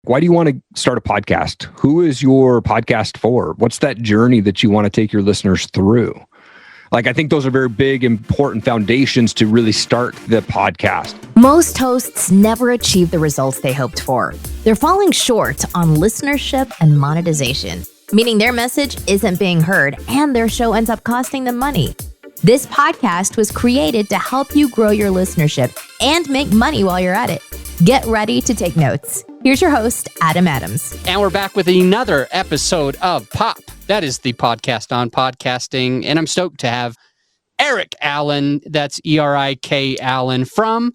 Why do you want to start a podcast? Who is your podcast for? What's that journey that you want to take your listeners through? Like, I think those are very big, important foundations to really start the podcast. Most hosts never achieve the results they hoped for. They're falling short on listenership and monetization, meaning their message isn't being heard and their show ends up costing them money. This podcast was created to help you grow your listenership and make money while you're at it. Get ready to take notes. Here's your host, Adam Adams. And we're back with another episode of Pop. That is the podcast on podcasting. And I'm stoked to have Erik Allen, that's Erik Allen, from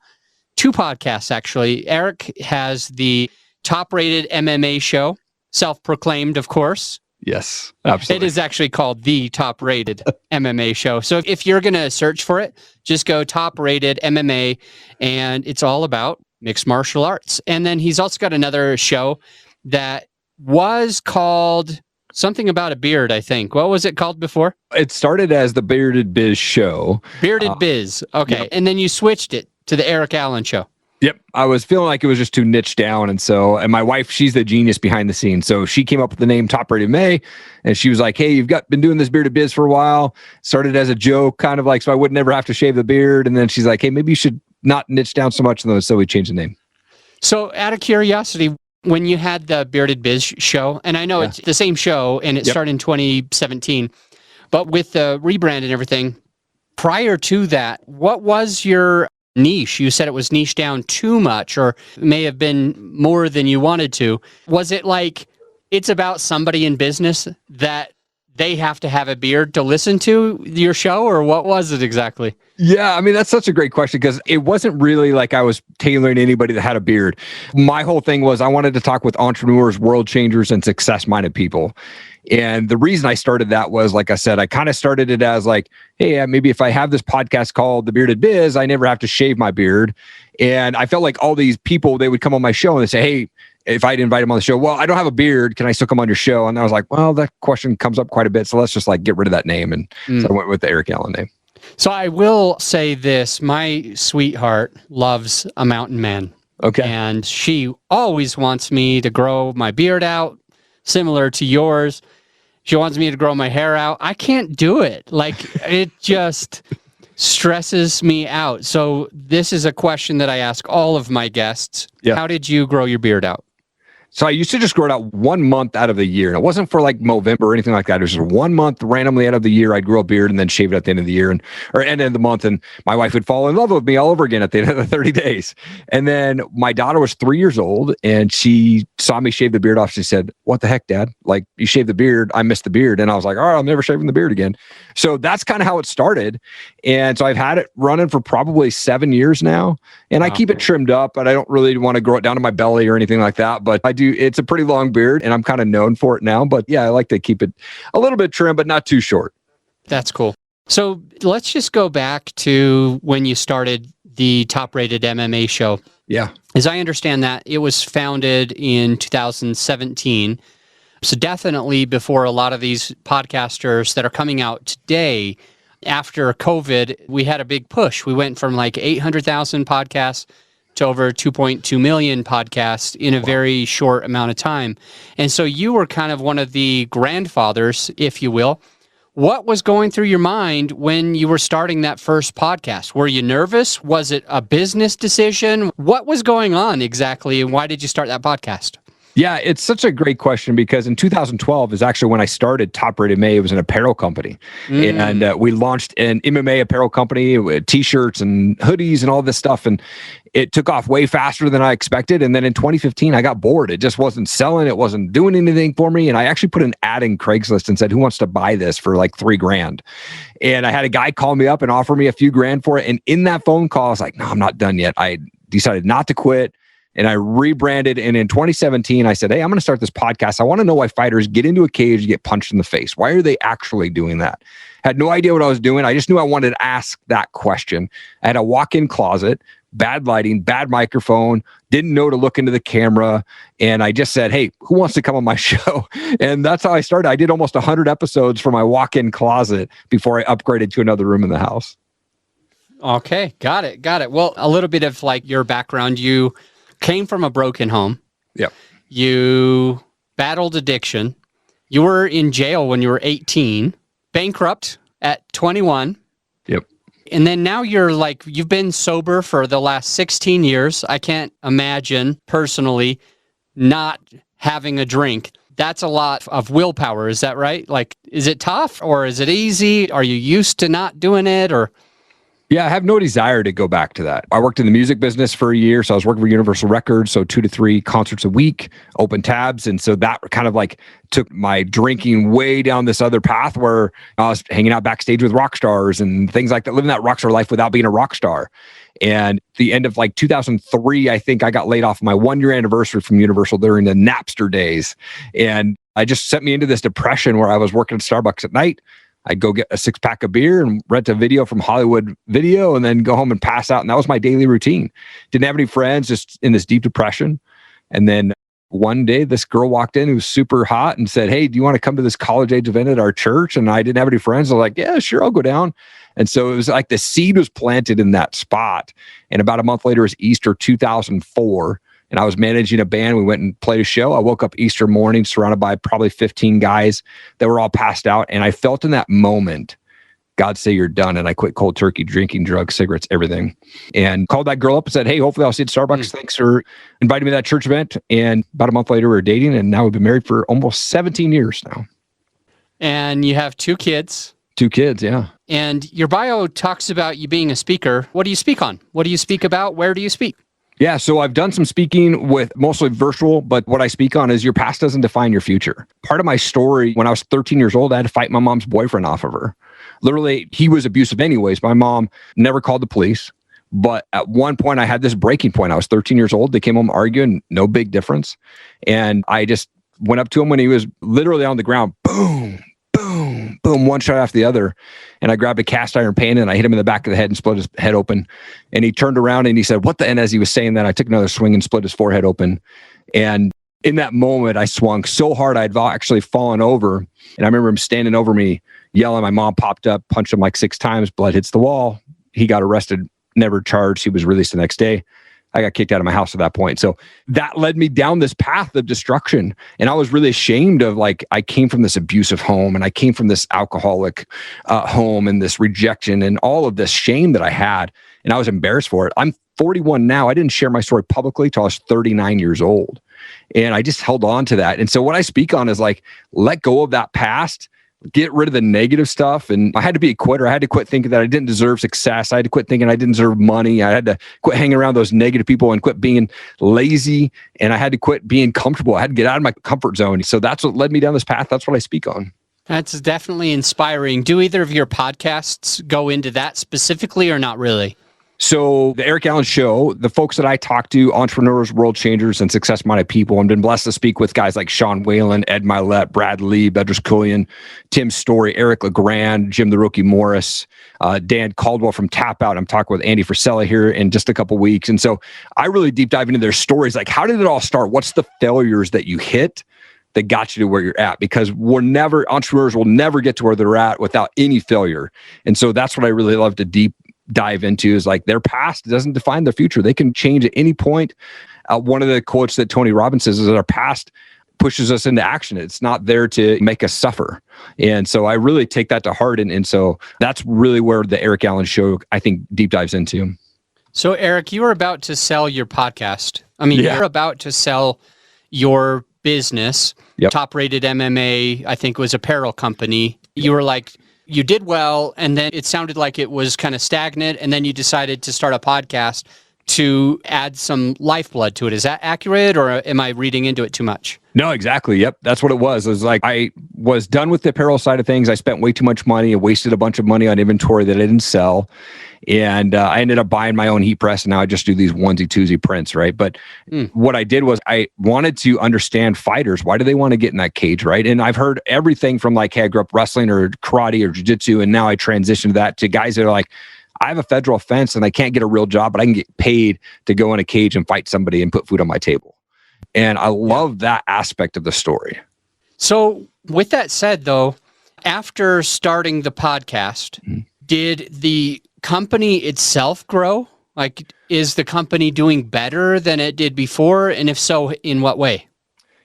two podcasts, actually. Erik has the top-rated MMA show, self-proclaimed, of course. Yes, absolutely. It is actually called the top-rated MMA show. So if you're going to search for it, just go top-rated MMA, and it's all about mixed martial arts. And then he's also got another show that was called something about a beard, I think. What was it called before? It started as the Bearded Biz Show. Bearded Biz. Okay. Yep. And then you switched it to the Erik Allen Show. Yep. I was feeling like it was just too niche down. And my wife, she's the genius behind the scenes. So she came up with the name Top Rated May. And she was like, hey, you've been doing this Bearded Biz for a while. Started as a joke, kind of like, so I would never have to shave the beard. And then she's like, hey, maybe you should not niche down so much. So we changed the name. So out of curiosity, when you had the Bearded Biz show, and I know it's the same show and it started in 2017, but with the rebrand and everything, prior to that, what was your niche? You said it was niche down too much, or may have been more than you wanted to. Was it like, it's about somebody in business that they have to have a beard to listen to your show, or what was it exactly? Yeah, I mean, that's such a great question, because it wasn't really like I was tailoring to anybody that had a beard. My whole thing was I wanted to talk with entrepreneurs, world changers, and success-minded people. And the reason I started that was, like I said, I kind of started it as like, hey, maybe if I have this podcast called The Bearded Biz, I never have to shave my beard. And I felt like all these people, they would come on my show and they say, hey, if I'd invite them on the show, well, I don't have a beard, can I still come on your show? And I was like, well, that question comes up quite a bit, so let's just like get rid of that name. And so I went with the Erik Allen name. So I will say this, my sweetheart loves a mountain man. Okay. And she always wants me to grow my beard out, similar to yours. She wants me to grow my hair out. I can't do it. Like, it just stresses me out. So this is a question that I ask all of my guests. Yeah. How did you grow your beard out? So I used to just grow it out 1 month out of the year. And it wasn't for like November or anything like that. It was just 1 month randomly out of the year. I'd grow a beard and then shave it at the end of the year or end of the month. And my wife would fall in love with me all over again at the end of the 30 days. And then my daughter was 3 years old and she saw me shave the beard off. She said, what the heck, Dad? Like, you shaved the beard. I missed the beard. And I was like, all right, I'm never shaving the beard again. So that's kind of how it started. And so I've had it running for probably 7 years now. And I keep it trimmed up, but I don't really want to grow it down to my belly or anything like that. But I do. It's a pretty long beard and I'm kind of known for it now. But yeah, I like to keep it a little bit trim, but not too short. That's cool. So let's just go back to when you started the Top Rated MMA show. Yeah. As I understand that, it was founded in 2017. So definitely before a lot of these podcasters that are coming out today. After COVID, we had a big push. We went from like 800,000 podcasts to over 2.2 million podcasts in a very short amount of time. And so you were kind of one of the grandfathers, if you will. What was going through your mind when you were starting that first podcast? Were you nervous? Was it a business decision? What was going on exactly, and why did you start that podcast? Yeah, it's such a great question because in 2012 is actually when I started Top Rated May. It was an apparel company. And we launched an MMA apparel company with t-shirts and hoodies and all this stuff. And it took off way faster than I expected. And then in 2015, I got bored. It just wasn't selling. It wasn't doing anything for me. And I actually put an ad in Craigslist and said, who wants to buy this for like $3,000? And I had a guy call me up and offer me a few grand for it. And in that phone call, I was like, no, I'm not done yet. I decided not to quit. And I rebranded. And in 2017, I said, hey, I'm going to start this podcast. I want to know why fighters get into a cage and get punched in the face. Why are they actually doing that? Had no idea what I was doing. I just knew I wanted to ask that question. I had a walk-in closet, bad lighting, bad microphone, didn't know to look into the camera. And I just said, hey, who wants to come on my show? And that's how I started. I did almost 100 episodes from my walk-in closet before I upgraded to another room in the house. Okay, got it. Well, a little bit of like your background. You came from a broken home. Yep. You battled addiction. You were in jail when you were 18, bankrupt at 21. Yep. And then now you've been sober for the last 16 years. I can't imagine personally not having a drink. That's a lot of willpower. Is that right? Like, is it tough or is it easy? Are you used to not doing it or? Yeah, I have no desire to go back to that. I worked in the music business for a year. So I was working for Universal Records. So 2 to 3 concerts a week, open tabs. And so that kind of like took my drinking way down this other path where I was hanging out backstage with rock stars and things like that, living that rock star life without being a rock star. And the end of like 2003, I think I got laid off my 1-year anniversary from Universal during the Napster days. And I just sent me into this depression where I was working at Starbucks at night. I'd go get a 6-pack of beer and rent a video from Hollywood Video and then go home and pass out. And that was my daily routine. Didn't have any friends, just in this deep depression. And then one day this girl walked in who was super hot and said, "Hey, do you want to come to this college age event at our church?" And I didn't have any friends. I was like, "Yeah, sure, I'll go down." And so it was like the seed was planted in that spot. And about a month later was Easter 2004. And I was managing a band. We went and played a show. I woke up Easter morning surrounded by probably 15 guys that were all passed out. And I felt in that moment, God say you're done. And I quit cold turkey, drinking, drugs, cigarettes, everything. And called that girl up and said, "Hey, hopefully I'll see you at Starbucks. Thanks for inviting me to that church event." And about a month later, we were dating. And now we've been married for almost 17 years now. And you have 2 kids. 2 kids, yeah. And your bio talks about you being a speaker. What do you speak on? What do you speak about? Where do you speak? Yeah, so I've done some speaking with mostly virtual, but what I speak on is your past doesn't define your future. Part of my story, when I was 13 years old, I had to fight my mom's boyfriend off of her. Literally, he was abusive anyways. My mom never called the police. But at one point, I had this breaking point. I was 13 years old. They came home arguing, no big difference. And I just went up to him when he was literally on the ground. Boom, boom, boom, one shot after the other. And I grabbed a cast iron pan and I hit him in the back of the head and split his head open. And he turned around and he said, "What the?" And as he was saying that, I took another swing and split his forehead open. And in that moment, I swung so hard, I'd actually fallen over. And I remember him standing over me, yelling. My mom popped up, punched him like 6 times. Blood hits the wall. He got arrested, never charged. He was released the next day. I got kicked out of my house at that point. So that led me down this path of destruction. And I was really ashamed of, like, I came from this abusive home and I came from this alcoholic home and this rejection and all of this shame that I had. And I was embarrassed for it. I'm 41 now. I didn't share my story publicly till I was 39 years old. And I just held on to that. And so what I speak on is like, let go of that past, get rid of the negative stuff. And I had to be a quitter. I had to quit thinking that I didn't deserve success. I had to quit thinking I didn't deserve money. I had to quit hanging around those negative people and quit being lazy. And I had to quit being comfortable. I had to get out of my comfort zone. So that's what led me down this path. That's what I speak on. That's definitely inspiring. Do either of your podcasts go into that specifically or not really? So the Erik Allen Show, the folks that I talk to, entrepreneurs, world changers, and success-minded people, and been blessed to speak with guys like Sean Whalen, Ed Mylett, Brad Lee, Bedros Keuilian, Tim Story, Eric LeGrand, Jim the Rookie Morris, Dan Caldwell from Tap Out. I'm talking with Andy Frisella here in just a couple weeks. And so I really deep dive into their stories. Like, how did it all start? What's the failures that you hit that got you to where you're at? Because entrepreneurs will never get to where they're at without any failure. And so that's what I really love to deep dive into, is like, their past doesn't define their future. They can change at any point. One of the quotes that Tony Robbins says is that our past pushes us into action. It's not there to make us suffer. And so I really take that to heart. And so that's really where the Erik Allen Show, I think, deep dives into. So Erik, you were about to sell your podcast. I mean, You're about to sell your business. Yep. Top Rated MMA, I think, was apparel company. You were like, you did well, and then it sounded like it was kind of stagnant, and then you decided to start a podcast to add some lifeblood to it. Is that accurate, or am I reading into it too much? No, exactly. Yep. That's what it was. It was like, I was done with the apparel side of things. I spent way too much money and wasted a bunch of money on inventory that I didn't sell. And I ended up buying my own heat press, and now I just do these onesie-twosie prints, right? But what I did was I wanted to understand fighters. Why do they want to get in that cage, right? And I've heard everything from, like, hey, I grew up wrestling or karate or jiu-jitsu, and now I transitioned that to guys that are like, I have a federal offense and I can't get a real job, but I can get paid to go in a cage and fight somebody and put food on my table. And I love that aspect of the story. So with that said, though, after starting the podcast, did the company itself grow? Like, is the company doing better than it did before? And if so, in what way?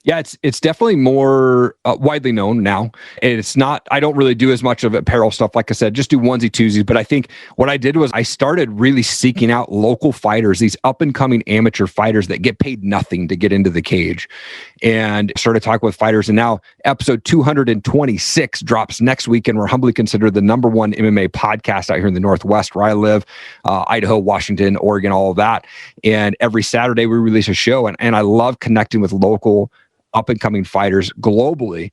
Yeah, it's definitely more widely known now. It's not, I don't really do as much of apparel stuff. Like I said, just do onesie twosies. But I think what I did was I started really seeking out local fighters, these up and coming amateur fighters that get paid nothing to get into the cage, and started talking with fighters. And now episode 226 drops next week. And we're humbly considered the #1 MMA podcast out here in the Northwest where I live, Idaho, Washington, Oregon, all of that. And every Saturday we release a show. And I love connecting with local up and coming fighters globally.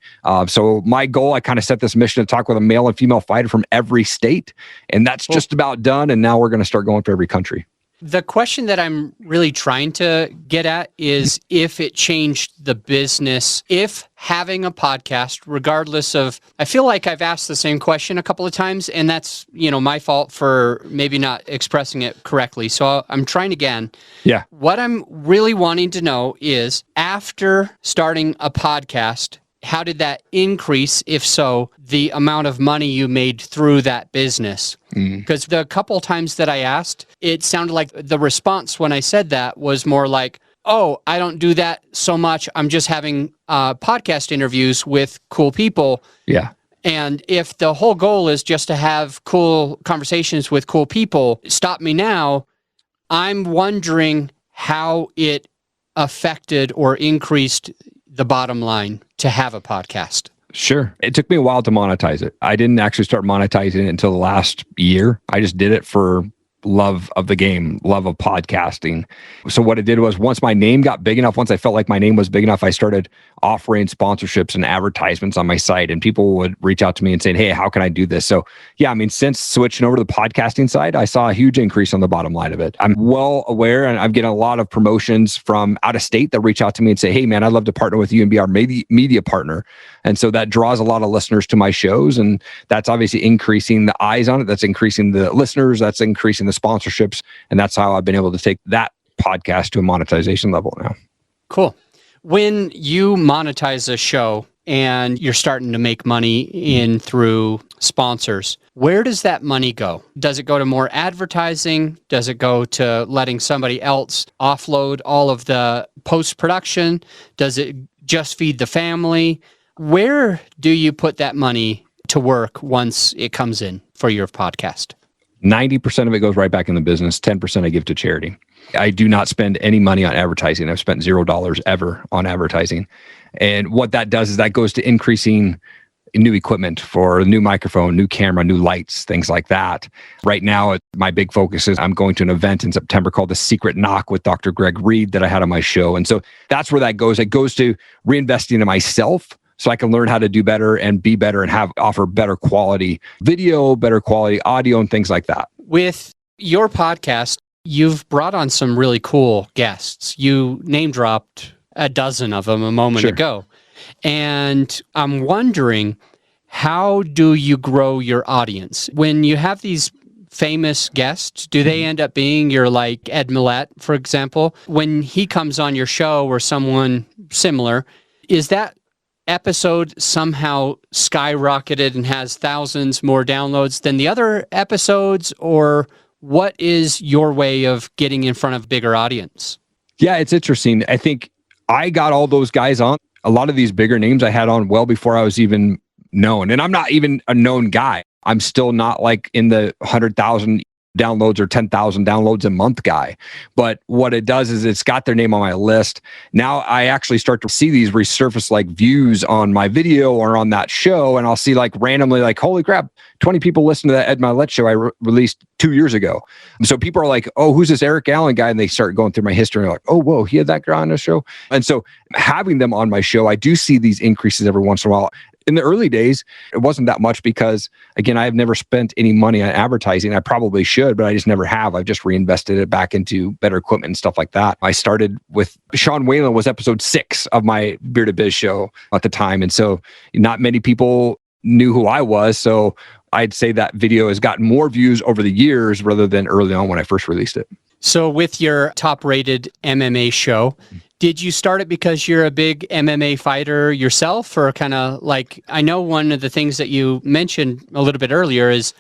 So my goal, I kind of set this mission to talk with a male and female fighter from every state. And that's just about done. And now we're going to start going for every country. The question that I'm really trying to get at is if it changed the business, if having a podcast, regardless of, I feel like I've asked the same question a couple of times, and that's, my fault for maybe not expressing it correctly. So I'm trying again. Yeah. What I'm really wanting to know is, after starting a podcast, how did that increase, if so, the amount of money you made through that business? Because the couple times that I asked, it sounded like the response when I said that was more like, oh, I don't do that so much. I'm just having podcast interviews with cool people. Yeah. And if the whole goal is just to have cool conversations with cool people, stop me now. I'm wondering how it affected or increased the bottom line to have a podcast. Sure. It took me a while to monetize it. I didn't actually start monetizing it until the last year. I just did it for love of the game, love of podcasting. So what I did was, once my name got big enough, once I felt like my name was big enough, I started offering sponsorships and advertisements on my site, and people would reach out to me and say, hey, how can I do this? So yeah, since switching over to the podcasting side, I saw a huge increase on the bottom line of it. I'm well aware, and I'm getting a lot of promotions from out of state that reach out to me and say, hey man, I'd love to partner with you and be our media partner. And so that draws a lot of listeners to my shows, and that's obviously increasing the eyes on it. That's increasing the listeners. That's increasing the sponsorships. And that's how I've been able to take that podcast to a monetization level now. Cool. When you monetize a show and you're starting to make money in through sponsors, where does that money go? Does it go to more advertising? Does it go to letting somebody else offload all of the post-production? Does it just feed the family? Where do you put that money to work once it comes in for your podcast? 90% of it goes right back in the business. 10% I give to charity. I do not spend any money on advertising. I've spent $0 ever on advertising. And what that does is that goes to increasing new equipment for a new microphone, new camera, new lights, things like that. Right now, my big focus is I'm going to an event in September called The Secret Knock with Dr. Greg Reed that I had on my show. And so that's where that goes. It goes to reinvesting in myself, so I can learn how to do better and be better and offer better quality video, better quality audio, and things like that. With your podcast, you've brought on some really cool guests. You name dropped a dozen of them a moment ago. And I'm wondering, how do you grow your audience? When you have these famous guests, do they end up being your, like Ed Mylett, for example? When he comes on your show, or someone similar, is that episode somehow skyrocketed and has thousands more downloads than the other episodes? Or what is your way of getting in front of a bigger audience? Yeah, it's interesting. I think I got all those guys on. A lot of these bigger names I had on well before I was even known. And I'm not even a known guy. I'm still not like in the 100,000 downloads or 10,000 downloads a month guy. But what it does is it's got their name on my list. Now I actually start to see these resurface like views on my video or on that show. And I'll see like randomly like, holy crap, 20 people listen to that Ed Mylett show I released 2 years ago. So people are like, oh, who's this Erik Allen guy? And they start going through my history and they're like, oh, whoa, he had that guy on the show. And so having them on my show, I do see these increases every once in a while. In the early days, it wasn't that much because, again, I have never spent any money on advertising. I probably should, but I just never have. I've just reinvested it back into better equipment and stuff like that. I started with Sean Whalen was episode 6 of my Bearded Biz show at the time. And so not many people knew who I was. So I'd say that video has gotten more views over the years rather than early on when I first released it. So with your top-rated MMA show, did you start it because you're a big MMA fighter yourself, or kind of like, I know one of the things that you mentioned a little bit earlier is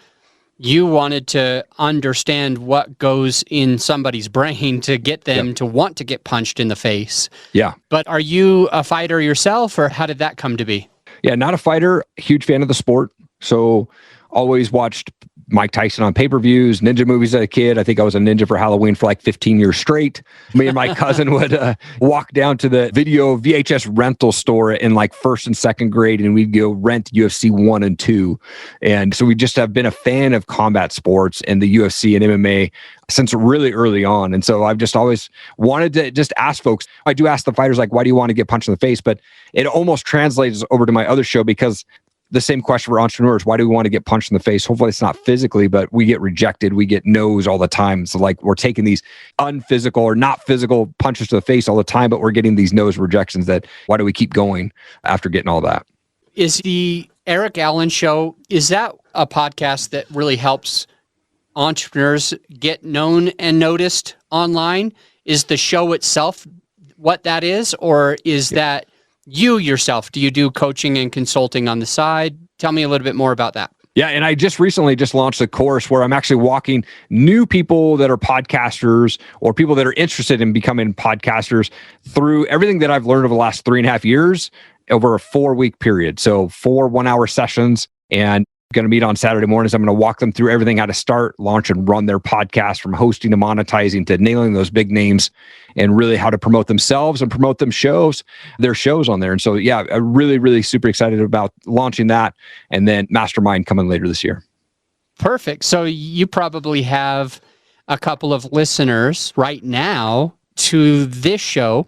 You wanted to understand what goes in somebody's brain to get them to want to get punched in the face. Yeah. But are you a fighter yourself, or how did that come to be? Yeah, not a fighter, huge fan of the sport. So always watched Mike Tyson on pay-per-views, ninja movies as a kid. I think I was a ninja for Halloween for like 15 years straight. Me and my cousin would walk down to the video VHS rental store in like first and second grade, and we'd go rent UFC 1 and 2. And so we just have been a fan of combat sports and the UFC and MMA since really early on. And so I've just always wanted to just ask folks. I do ask the fighters, like, why do you want to get punched in the face? But it almost translates over to my other show, because the same question for entrepreneurs. Why do we want to get punched in the face? Hopefully it's not physically, but we get rejected. We get no's all the time. So like we're taking these unphysical or not physical punches to the face all the time, but we're getting these no's rejections. That why do we keep going after getting all that? Is the Erik Allen Show, is that a podcast that really helps entrepreneurs get known and noticed online? Is the show itself what that is? Or is that you yourself? Do you do coaching and consulting on the side? Tell me a little bit more about that. Yeah, and I just recently launched a course where I'm actually walking new people that are podcasters or people that are interested in becoming podcasters through everything that I've learned over the last 3.5 years over a 4-week period. So 4 1-hour sessions, and going to meet on Saturday mornings. I'm going to walk them through everything, how to start, launch, and run their podcast, from hosting to monetizing to nailing those big names, and really how to promote themselves and promote their shows on there. And so, yeah, I'm really, really super excited about launching that, and then Mastermind coming later this year. Perfect. So you probably have a couple of listeners right now to this show,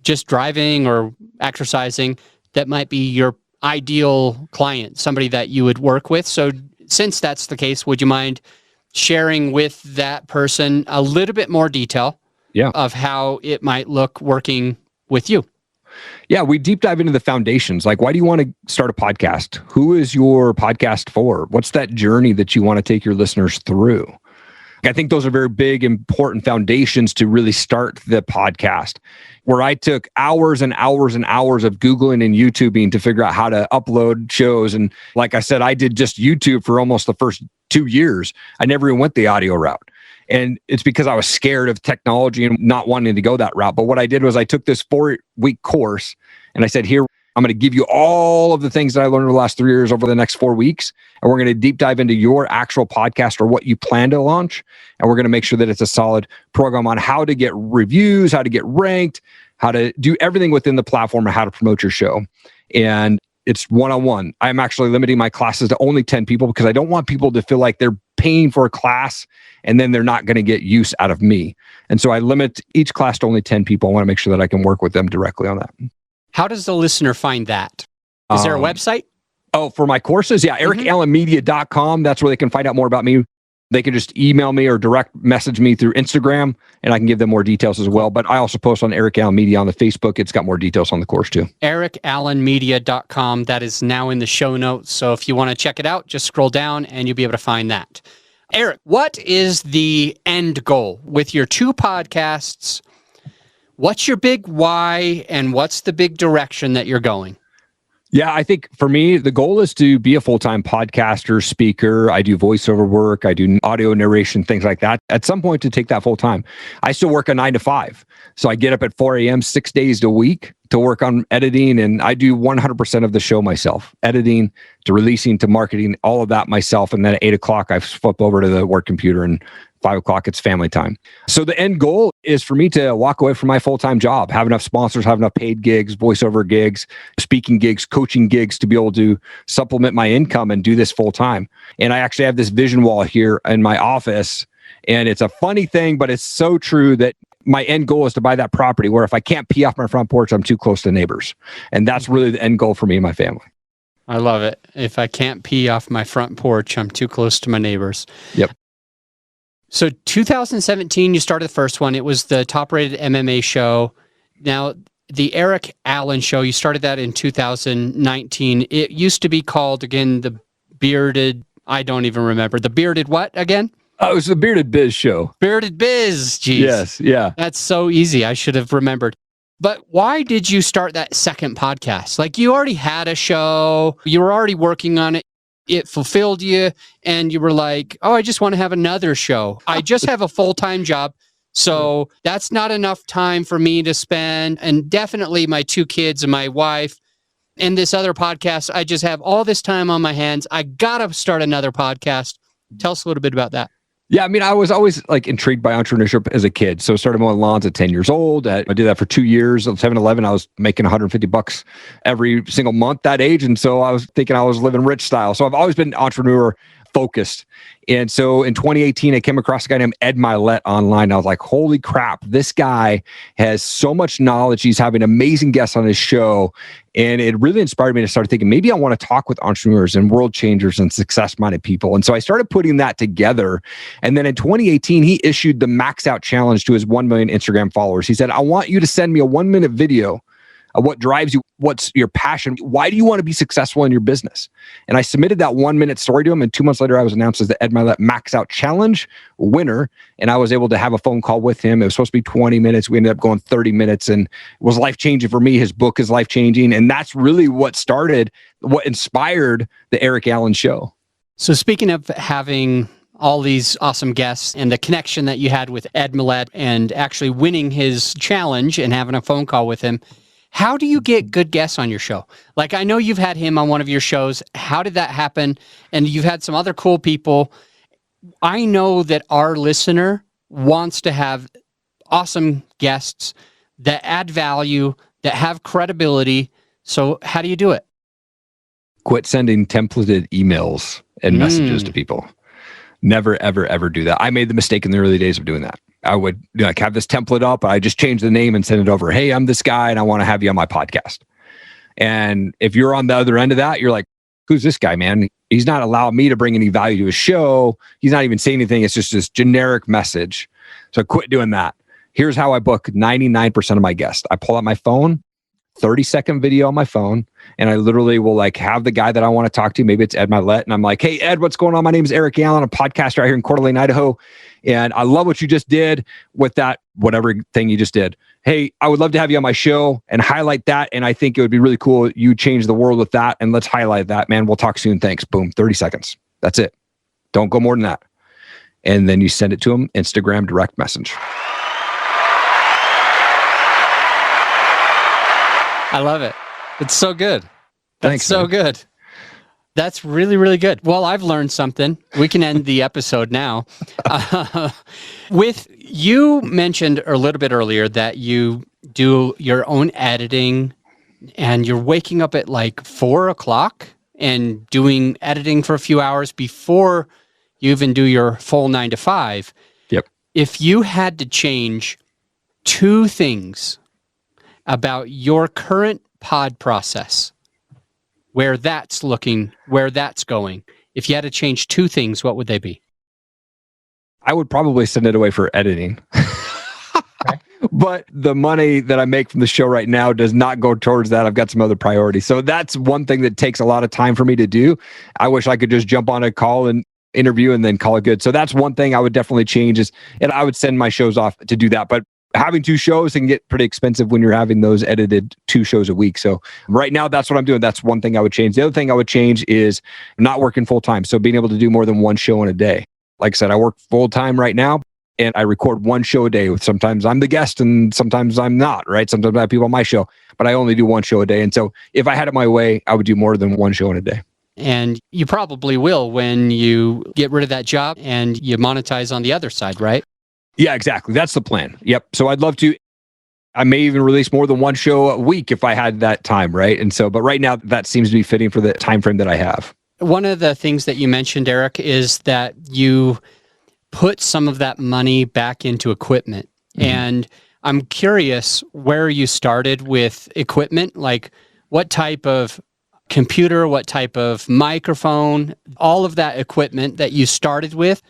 just driving or exercising, that might be your ideal client, somebody that you would work with. So since that's the case, would you mind sharing with that person a little bit more detail of how it might look working with you? Yeah, we deep dive into the foundations. Like, why do you want to start a podcast? Who is your podcast for? What's that journey that you want to take your listeners through? I think those are very big, important foundations to really start the podcast, where I took hours and hours and hours of Googling and YouTubing to figure out how to upload shows. And like I said, I did just YouTube for almost the first 2 years. I never even went the audio route. And it's because I was scared of technology and not wanting to go that route. But what I did was I took this 4-week course and I said, here, I'm going to give you all of the things that I learned over the last 3 years over the next 4 weeks. And we're going to deep dive into your actual podcast or what you plan to launch. And we're going to make sure that it's a solid program on how to get reviews, how to get ranked, how to do everything within the platform, and how to promote your show. And it's one-on-one. I'm actually limiting my classes to only 10 people because I don't want people to feel like they're paying for a class and then they're not going to get use out of me. And so I limit each class to only 10 people. I want to make sure that I can work with them directly on that. How does the listener find that? Is there a website? Oh, for my courses? Yeah, erikallenmedia.com. That's where they can find out more about me. They can just email me or direct message me through Instagram, and I can give them more details as well. But I also post on Erik Allen Media on the Facebook. It's got more details on the course too. erikallenmedia.com. That is now in the show notes. So if you want to check it out, just scroll down and you'll be able to find that. Erik, what is the end goal with your 2 podcasts? What's your big why, and what's the big direction that you're going? Yeah, I think for me, the goal is to be a full-time podcaster, speaker. I do voiceover work. I do audio narration, things like that. At some point to take that full-time. I still work a 9 to 5. So I get up at 4 a.m., 6 days a week to work on editing. And I do 100% of the show myself, editing to releasing to marketing, all of that myself. And then at 8 o'clock, I flip over to the work computer, and 5 o'clock, it's family time. So the end goal is for me to walk away from my full-time job, have enough sponsors, have enough paid gigs, voiceover gigs, speaking gigs, coaching gigs to be able to supplement my income and do this full-time. And I actually have this vision wall here in my office. And it's a funny thing, but it's so true that my end goal is to buy that property where if I can't pee off my front porch, I'm too close to neighbors. And that's really the end goal for me and my family. I love it. If I can't pee off my front porch, I'm too close to my neighbors. Yep. So 2017, you started the first one. It was the top-rated MMA show. Now, the Erik Allen Show, you started that in 2019. It used to be called, again, the Bearded, I don't even remember. The Bearded what again? Oh, it was the Bearded Biz Show. Bearded Biz, geez. Yes, yeah. That's so easy. I should have remembered. But why did you start that second podcast? Like, you already had a show. You were already working on it. it fulfilled you and you were like, oh, I just want to have another show. I just have a full-time job. So that's not enough time for me to spend. And definitely my 2 kids and my wife and this other podcast, I just have all this time on my hands. I got to start another podcast. Tell us a little bit about that. Yeah, I mean, I was always like intrigued by entrepreneurship as a kid. So I started mowing lawns at 10 years old. I did that for 2 years. At 7-Eleven, I was making $150 every single month that age. And so I was thinking I was living rich style. So I've always been entrepreneur focused. And so in 2018, I came across a guy named Ed Mylett online. I was like, holy crap, this guy has so much knowledge. He's having amazing guests on his show. And it really inspired me to start thinking, maybe I want to talk with entrepreneurs and world changers and success-minded people. And so I started putting that together. And then in 2018, he issued the Max Out Challenge to his 1 million Instagram followers. He said, I want you to send me a 1-minute video of what drives you, what's your passion, why do you want to be successful in your business? And I submitted that 1-minute story to him, and 2 months later, I was announced as the Ed Mylett Max Out Challenge winner, and I was able to have a phone call with him. It was supposed to be 20 minutes. We ended up going 30 minutes, and it was life-changing for me. His book is life-changing, and that's really what inspired the Erik Allen Show. So speaking of having all these awesome guests and the connection that you had with Ed Mylett and actually winning his challenge and having a phone call with him, how do you get good guests on your show? Like, I know you've had him on one of your shows. How did that happen? And you've had some other cool people. I know that our listener wants to have awesome guests that add value, that have credibility. So how do you do it? Quit sending templated emails and messages to people. Never, ever, ever do that. I made the mistake in the early days of doing that. I would like have this template up. I just change the name and send it over. Hey, I'm this guy and I want to have you on my podcast. And if you're on the other end of that, you're like, who's this guy, man? He's not allowing me to bring any value to his show. He's not even saying anything. It's just this generic message. So quit doing that. Here's how I book 99% of my guests. I pull out my phone, 30-second video on my phone, and I literally will like have the guy that I want to talk to. Maybe it's Ed Mylett, and I'm like, hey, Ed, what's going on? My name is Erik Allen. I'm a podcaster out here in Coeur d'Alene, Idaho, and I love what you just did with that, whatever thing you just did. Hey, I would love to have you on my show and highlight that, and I think it would be really cool. You change the world with that, and let's highlight that, man. We'll talk soon. Thanks. Boom, 30 seconds. That's it. Don't go more than that. And then you send it to them, Instagram direct message. I love it. It's so good. That's Thanks, so man. good. That's really, really good. Well, I've learned something. We can end the episode now. You mentioned a little bit earlier that you do your own editing and you're waking up at like 4 o'clock and doing editing for a few hours before you even do your full 9 to 5. Yep. If you had to change 2 things about your current pod process, where that's looking, where that's going, if you had to change 2 things, what would they be? I would probably send it away for editing. Okay. But the money that I make from the show right now does not go towards that. I've got some other priorities. So that's one thing that takes a lot of time for me to do. I wish I could just jump on a call and interview and then call it good. So that's one thing I would definitely change and I would send my shows off to do that. But having 2 shows can get pretty expensive when you're having those edited 2 shows a week. So right now, that's what I'm doing. That's one thing I would change. The other thing I would change is not working full time. So being able to do more than 1 show in a day. Like I said, I work full time right now and I record 1 show a day. Sometimes I'm the guest and sometimes I'm not, right? Sometimes I have people on my show, but I only do 1 show a day. And so if I had it my way, I would do more than 1 show in a day. And you probably will when you get rid of that job and you monetize on the other side, right? Yeah, exactly. That's the plan. Yep. So I'd love to. I may even release more than 1 show a week if I had that time, right? And so, but right now that seems to be fitting for the time frame that I have. One of the things that you mentioned, Erik, is that you put some of that money back into equipment. Mm-hmm. And I'm curious where you started with equipment, like what type of computer, what type of microphone, all of that equipment that you started with,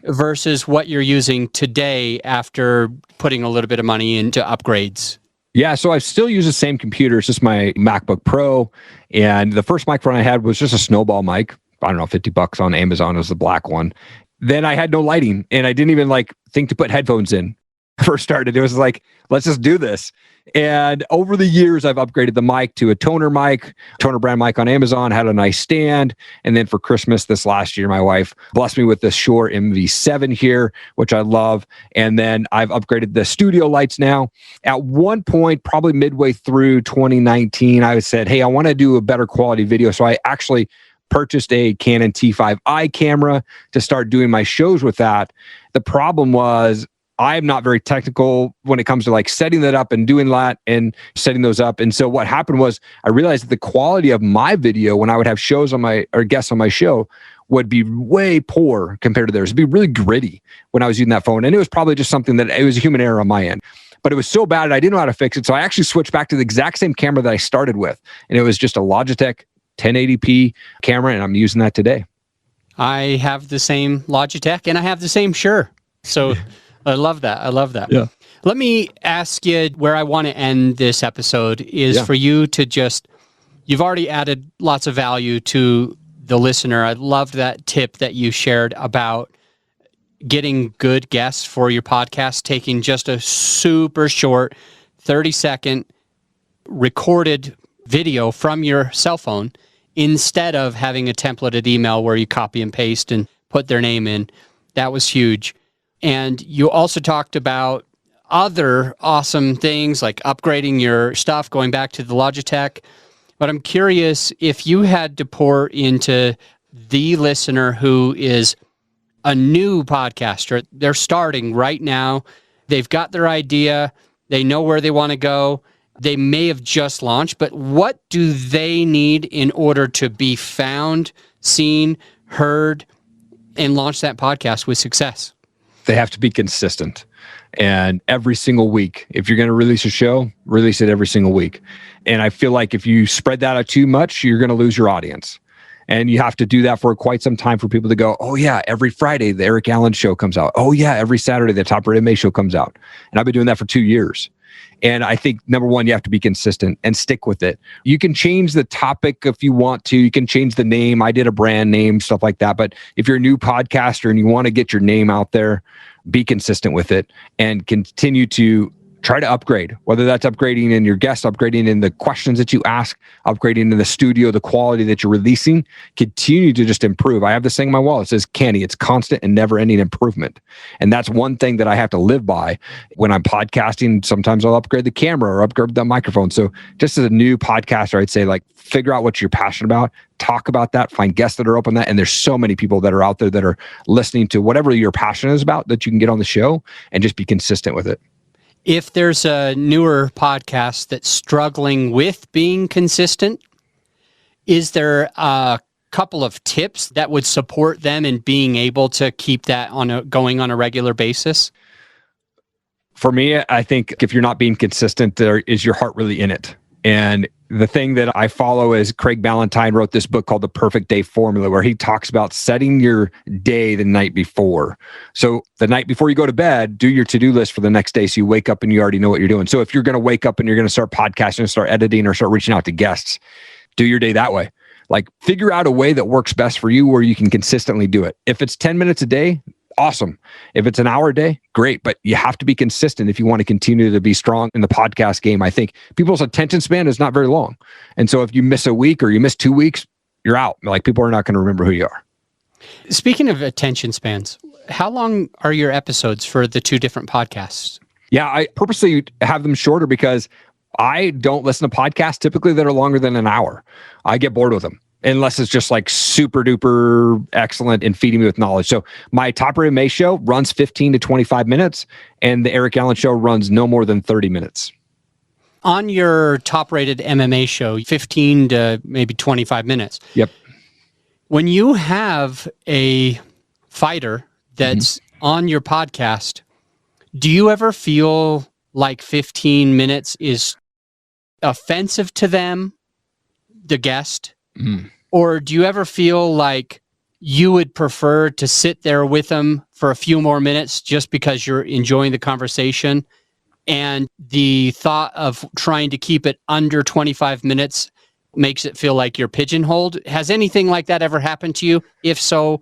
versus what you're using today after putting a little bit of money into upgrades. Yeah, so I still use the same computer. It's just my MacBook Pro. And the first microphone I had was just a snowball mic. I don't know, $50 on Amazon was the black one. Then I had no lighting and I didn't even think to put headphones in. first started. It was like, let's just do this. And over the years, I've upgraded the mic to a toner brand mic on Amazon, had a nice stand. And then for Christmas this last year, my wife blessed me with the Shure MV7 here, which I love. And then I've upgraded the studio lights now. At one point, probably midway through 2019, I said, hey, I want to do a better quality video. So I actually purchased a Canon T5i camera to start doing my shows with that. The problem was, I'm not very technical when it comes to like setting that up and doing that and setting those up. And so what happened was I realized that the quality of my video when I would have shows on guests on my show would be way poor compared to theirs. It'd be really gritty when I was using that phone. And it was probably just something that it was a human error on my end. But it was so bad I didn't know how to fix it. So I actually switched back to the exact same camera that I started with. And it was just a Logitech 1080p camera. And I'm using that today. I have the same Logitech and I have the same Shure. So I love that. I love that. Yeah. Let me ask you where I want to end this episode is for you to you've already added lots of value to the listener. I loved that tip that you shared about getting good guests for your podcast, taking just a super short 30-second recorded video from your cell phone instead of having a templated email where you copy and paste and put their name in. That was huge. And you also talked about other awesome things like upgrading your stuff, going back to the Logitech. But I'm curious if you had to pour into the listener who is a new podcaster, they're starting right now, they've got their idea, they know where they want to go, they may have just launched, but what do they need in order to be found, seen, heard, and launch that podcast with success? They have to be consistent. And every single week, if you're going to release a show, release it every single week. And I feel like if you spread that out too much, you're going to lose your audience. And you have to do that for quite some time for people to go, oh yeah, every Friday, the Erik Allen show comes out. Oh yeah, every Saturday, the Top Rated May show comes out. And I've been doing that for 2 years. And I think, number one, you have to be consistent and stick with it. You can change the topic if you want to. You can change the name. I did a brand name, stuff like that. But if you're a new podcaster and you want to get your name out there, be consistent with it and continue to try to upgrade, whether that's upgrading in your guests, upgrading in the questions that you ask, upgrading in the studio, the quality that you're releasing, continue to just improve. I have this thing in my wall. It says, Canny, it's constant and never ending improvement. And that's one thing that I have to live by when I'm podcasting. Sometimes I'll upgrade the camera or upgrade the microphone. So just as a new podcaster, I'd say like, figure out what you're passionate about, talk about that, find guests that are open to that. And there's so many people that are out there that are listening to whatever your passion is about that you can get on the show and just be consistent with it. If there's a newer podcast that's struggling with being consistent, is there a couple of tips that would support them in being able to keep that going on a regular basis? For me, I think if you're not being consistent, there is your heart really in it. And the thing that I follow is Craig Ballantyne wrote this book called The Perfect Day Formula, where he talks about setting your day the night before. So the night before you go to bed, do your to-do list for the next day so you wake up and you already know what you're doing. So if you're going to wake up and you're going to start podcasting and start editing or start reaching out to guests, do your day that way. Like figure out a way that works best for you where you can consistently do it. If it's 10 minutes a day, awesome. If it's an hour a day, great. But you have to be consistent if you want to continue to be strong in the podcast game. I think people's attention span is not very long. And so if you miss a week or you miss 2 weeks, you're out. Like people are not going to remember who you are. Speaking of attention spans, how long are your episodes for the two different podcasts? Yeah, I purposely have them shorter because I don't listen to podcasts typically that are longer than an hour. I get bored with them. Unless it's just like super duper excellent and feeding me with knowledge. So my Top Rated May show runs 15 to 25 minutes and the Erik Allen show runs no more than 30 minutes. On your Top Rated MMA show, 15 to maybe 25 minutes. Yep. When you have a fighter that's on your podcast, do you ever feel like 15 minutes is offensive to them, the guest? Or do you ever feel like you would prefer to sit there with them for a few more minutes just because you're enjoying the conversation? And the thought of trying to keep it under 25 minutes makes it feel like you're pigeonholed. Has anything like that ever happened to you? If so,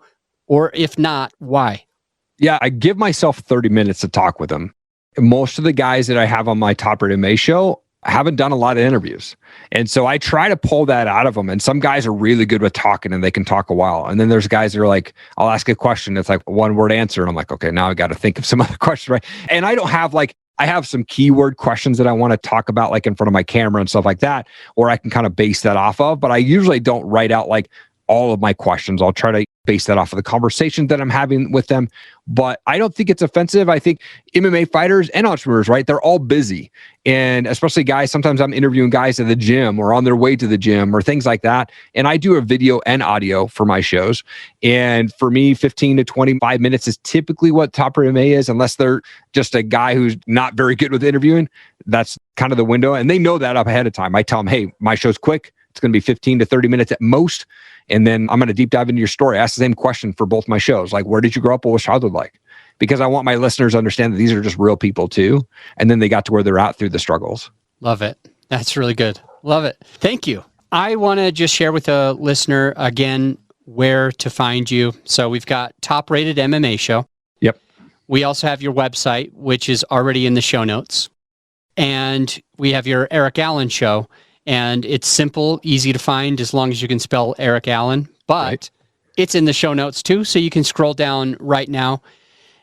or if not, why? Yeah, I give myself 30 minutes to talk with them. most of the guys that I have on my Top Rated May show haven't done a lot of interviews. And so I try to pull that out of them. And some guys are really good with talking and they can talk a while. And then there's guys that are like, I'll ask a question. It's like a 1-word answer. And I'm like, okay, now I got to think of some other questions, right? And I don't have I have some keyword questions that I want to talk about like in front of my camera and stuff like that, or I can kind of base that off of, but I usually don't write out like all of my questions. I'll try to base that off of the conversations that I'm having with them. But I don't think it's offensive. I think MMA fighters and entrepreneurs, right? They're all busy. And especially guys, sometimes I'm interviewing guys at the gym or on their way to the gym or things like that. And I do a video and audio for my shows. And for me, 15 to 25 minutes is typically what Top Rated MMA is, unless they're just a guy who's not very good with interviewing. That's kind of the window. And they know that up ahead of time. I tell them, hey, my show's quick. It's going to be 15 to 30 minutes at most. And then I'm going to deep dive into your story. Ask the same question for both my shows. Like, where did you grow up? What was childhood like? Because I want my listeners to understand that these are just real people too. And then they got to where they're at through the struggles. Love it. That's really good. Love it. Thank you. I want to just share with a listener again where to find you. So we've got Top Rated MMA Show. Yep. We also have your website, which is already in the show notes. And we have your Erik Allen Show. And it's simple, easy to find as long as you can spell Erik Allen. But It's in the show notes too, so you can scroll down right now.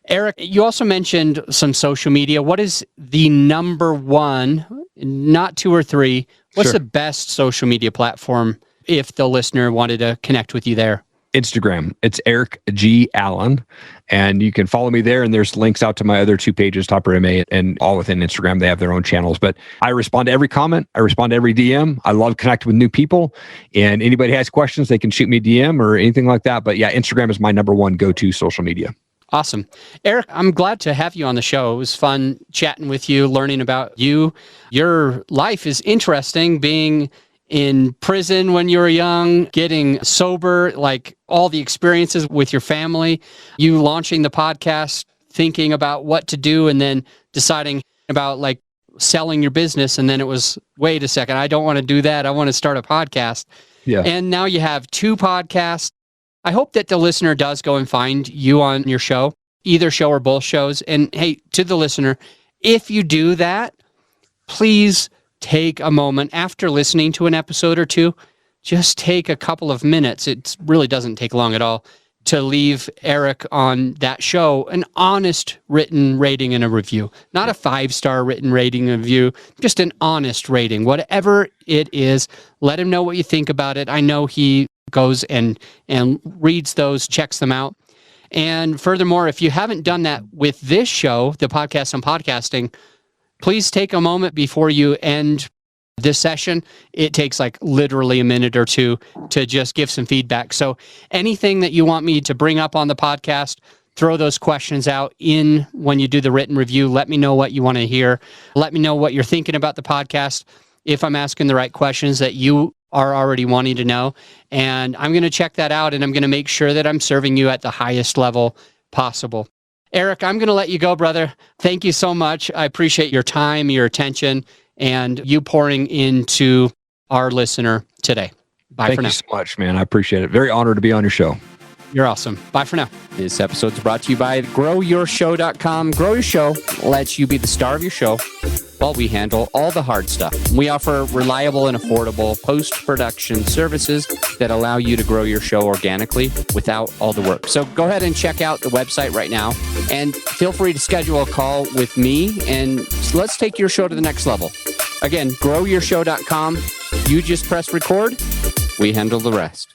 Erik, you also mentioned some social media. What is the number one, not 2 or 3, what's the best social media platform if the listener wanted to connect with you there? Instagram. It's Erik G. Allen. And you can follow me there. And there's links out to my other 2 pages, Top Rated MMA, and all within Instagram. They have their own channels. But I respond to every comment. I respond to every DM. I love connecting with new people. And anybody has questions, they can shoot me a DM or anything like that. But yeah, Instagram is my number one go-to social media. Awesome. Erik, I'm glad to have you on the show. It was fun chatting with you, learning about you. Your life is interesting, being in prison when you were young, getting sober, like all the experiences with your family, you launching the podcast, thinking about what to do, and then deciding about like selling your business. And then it was, wait a second, I don't want to do that. I want to start a podcast. Yeah. And now you have 2 podcasts. I hope that the listener does go and find you on your show, either show or both shows. And hey, to the listener, if you do that, please take a moment after listening to an episode or 2, just take a couple of minutes. It really doesn't take long at all to leave Erik on that show an honest written rating and a review, not a 5-star written rating and review, just an honest rating, whatever it is. Let him know what you think about it. I know he goes and reads those, checks them out. And furthermore, if you haven't done that with this show, the Podcast on Podcasting, please take a moment before you end this session. It takes like literally a minute or 2 to just give some feedback. So anything that you want me to bring up on the podcast, throw those questions out in when you do the written review. Let me know what you want to hear. Let me know what you're thinking about the podcast, if I'm asking the right questions that you are already wanting to know. And I'm going to check that out, and I'm going to make sure that I'm serving you at the highest level possible. Erik, I'm going to let you go, brother. Thank you so much. I appreciate your time, your attention, and you pouring into our listener today. Bye for now. Thank you so much, man. I appreciate it. Very honored to be on your show. You're awesome. Bye for now. This episode is brought to you by GrowYourShow.com. Grow Your Show lets you be the star of your show while we handle all the hard stuff. We offer reliable and affordable post-production services that allow you to grow your show organically without all the work. So go ahead and check out the website right now, and feel free to schedule a call with me, and let's take your show to the next level. Again, GrowYourShow.com. You just press record. We handle the rest.